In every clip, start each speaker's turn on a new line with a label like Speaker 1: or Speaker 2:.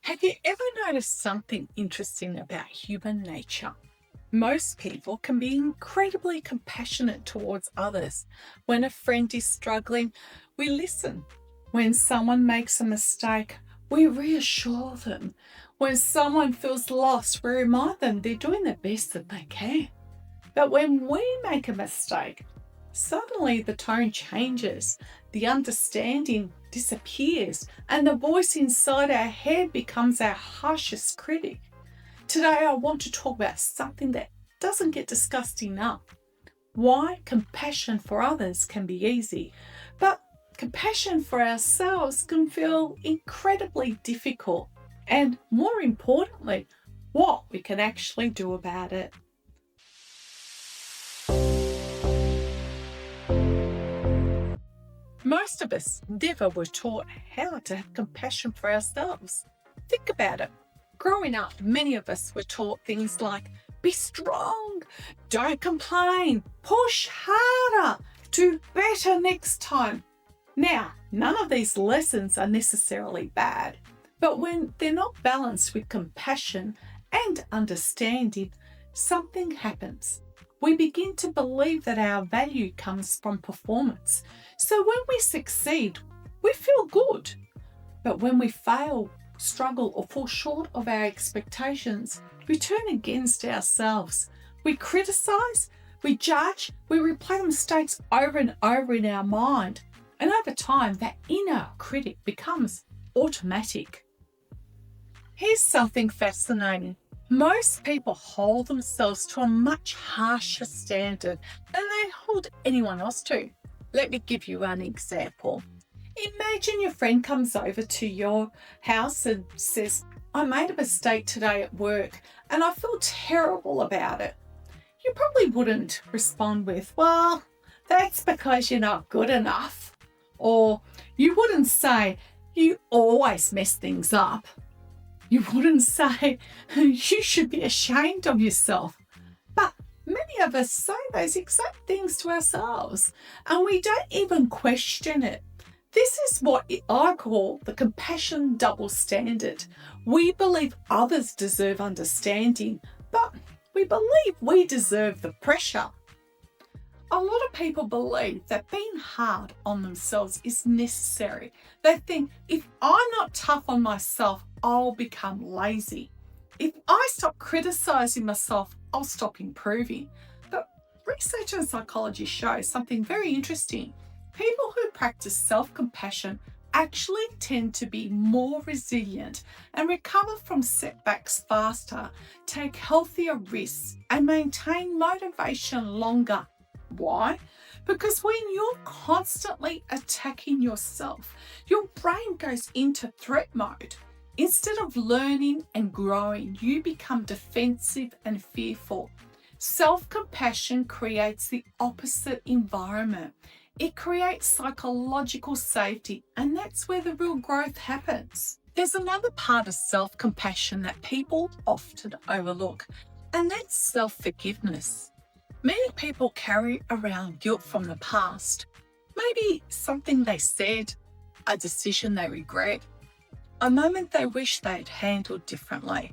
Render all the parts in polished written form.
Speaker 1: Have you ever noticed something interesting about human nature? Most people can be incredibly compassionate towards others. When a friend is struggling, we listen. When someone makes a mistake, we reassure them. When someone feels lost, we remind them they're doing the best that they can. But when we make a mistake, suddenly the tone changes, the understanding disappears, and the voice inside our head becomes our harshest critic. Today, I want to talk about something that doesn't get discussed enough: why compassion for others can be easy, but compassion for ourselves can feel incredibly difficult, and more importantly, what we can actually do about it. Most of us never were taught how to have compassion for ourselves. Think about it. Growing up, many of us were taught things like be strong, don't complain, push harder, do better next time. Now, none of these lessons are necessarily bad, but when they're not balanced with compassion and understanding, something happens. We begin to believe that our value comes from performance. So when we succeed, we feel good. But when we fail, struggle, or fall short of our expectations, we turn against ourselves. We criticize, we judge, we replay the mistakes over and over in our mind. And over time, that inner critic becomes automatic. Here's something fascinating. Most people hold themselves to a much harsher standard than they hold anyone else to. Let me give you an example. Imagine your friend comes over to your house and says, I made a mistake today at work and I feel terrible about it. You probably wouldn't respond with, well, that's because you're not good enough. Or you wouldn't say, you always mess things up. You wouldn't say, you should be ashamed of yourself. But many of us say those exact things to ourselves and we don't even question it. This is what I call the compassion double standard. We believe others deserve understanding, but we believe we deserve the pressure. A lot of people believe that being hard on themselves is necessary. They think, if I'm not tough on myself, I'll become lazy. If I stop criticizing myself, I'll stop improving. But research and psychology shows something very interesting. People who practice self-compassion actually tend to be more resilient and recover from setbacks faster, take healthier risks, and maintain motivation longer. Why? Because when you're constantly attacking yourself, your brain goes into threat mode. Instead of learning and growing, you become defensive and fearful. Self-compassion creates the opposite environment. It creates psychological safety, and that's where the real growth happens. There's another part of self-compassion that people often overlook, and that's self-forgiveness. Many people carry around guilt from the past, maybe something they said, a decision they regret, a moment they wish they'd handled differently.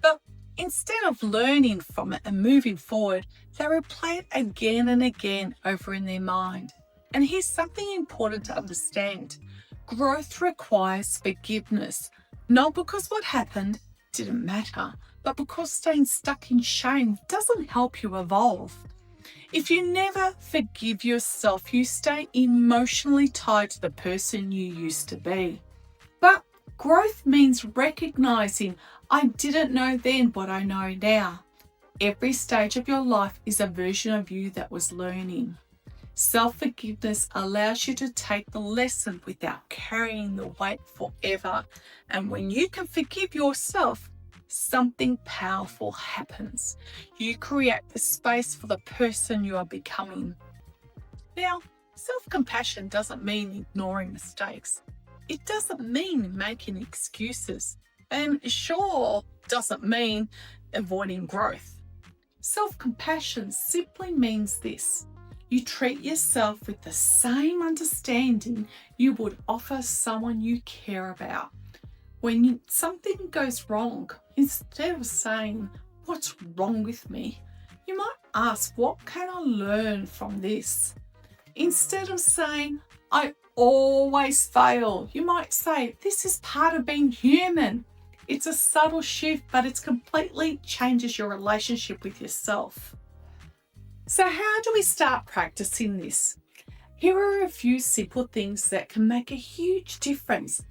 Speaker 1: But instead of learning from it and moving forward, they replay it again and again over in their mind. And here's something important to understand. Growth requires forgiveness, not because what happened didn't matter, but because staying stuck in shame doesn't help you evolve. If you never forgive yourself, you stay emotionally tied to the person you used to be. But growth means recognizing, I didn't know then what I know now. Every stage of your life is a version of you that was learning. Self-forgiveness allows you to take the lesson without carrying the weight forever. And when you can forgive yourself, something powerful happens. You create the space for the person you are becoming. Now, self-compassion doesn't mean ignoring mistakes. It doesn't mean making excuses. And sure doesn't mean avoiding growth. Self-compassion simply means this: you treat yourself with the same understanding you would offer someone you care about. When something goes wrong, instead of saying, "What's wrong with me?" you might ask, "What can I learn from this?" Instead of saying, "I always fail," you might say, "This is part of being human." It's a subtle shift, but it completely changes your relationship with yourself. So, how do we start practicing this? Here are a few simple things that can make a huge difference.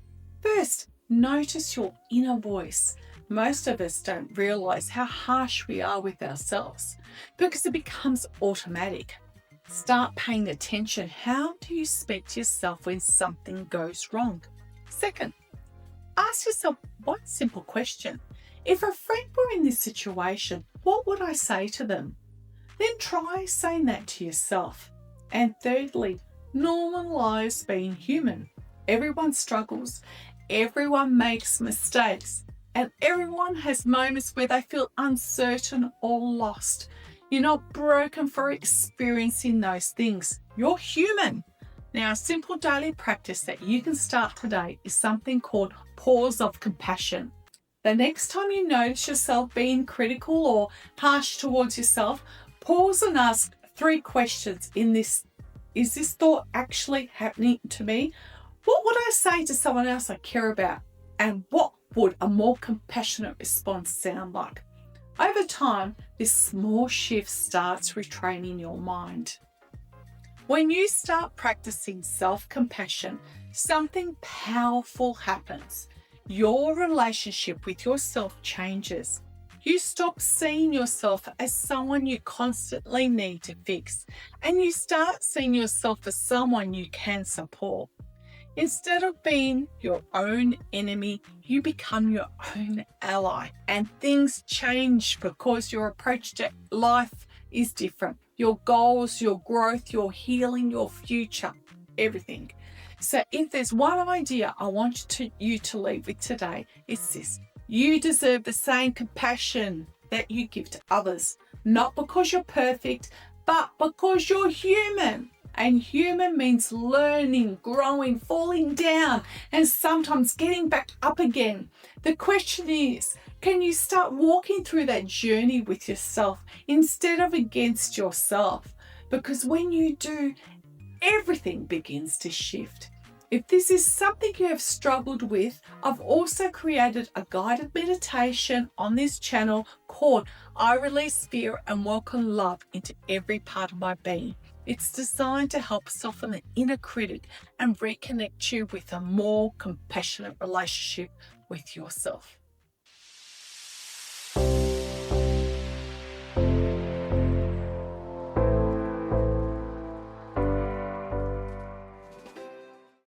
Speaker 1: First, notice your inner voice. Most of us don't realize how harsh we are with ourselves because it becomes automatic. Start paying attention. How do you speak to yourself when something goes wrong? Second, ask yourself one simple question. If a friend were in this situation, what would I say to them? Then try saying that to yourself. And thirdly, normalize being human. Everyone struggles, everyone makes mistakes, and everyone has moments where they feel uncertain or lost. You're not broken for experiencing those things. You're human. Now, a simple daily practice that you can start today is something called pause of compassion. The next time you notice yourself being critical or harsh towards yourself, pause and ask 3 questions in this. Is this thought actually happening to me? What would I say to someone else I care about? And what would a more compassionate response sound like? Over time, this small shift starts retraining your mind. When you start practicing self-compassion, something powerful happens. Your relationship with yourself changes. You stop seeing yourself as someone you constantly need to fix, and you start seeing yourself as someone you can support. Instead of being your own enemy, you become your own ally, and things change because your approach to life is different. Your goals, your growth, your healing, your future, everything. So if there's one idea I want you to leave with today, it's this. You deserve the same compassion that you give to others, not because you're perfect, but because you're human. And human means learning, growing, falling down, and sometimes getting back up again. The question is, can you start walking through that journey with yourself instead of against yourself? Because when you do, everything begins to shift. If this is something you have struggled with, I've also created a guided meditation on this channel called I Release Fear and Welcome Love into Every Part of My Being. It's designed to help soften the inner critic and reconnect you with a more compassionate relationship with yourself.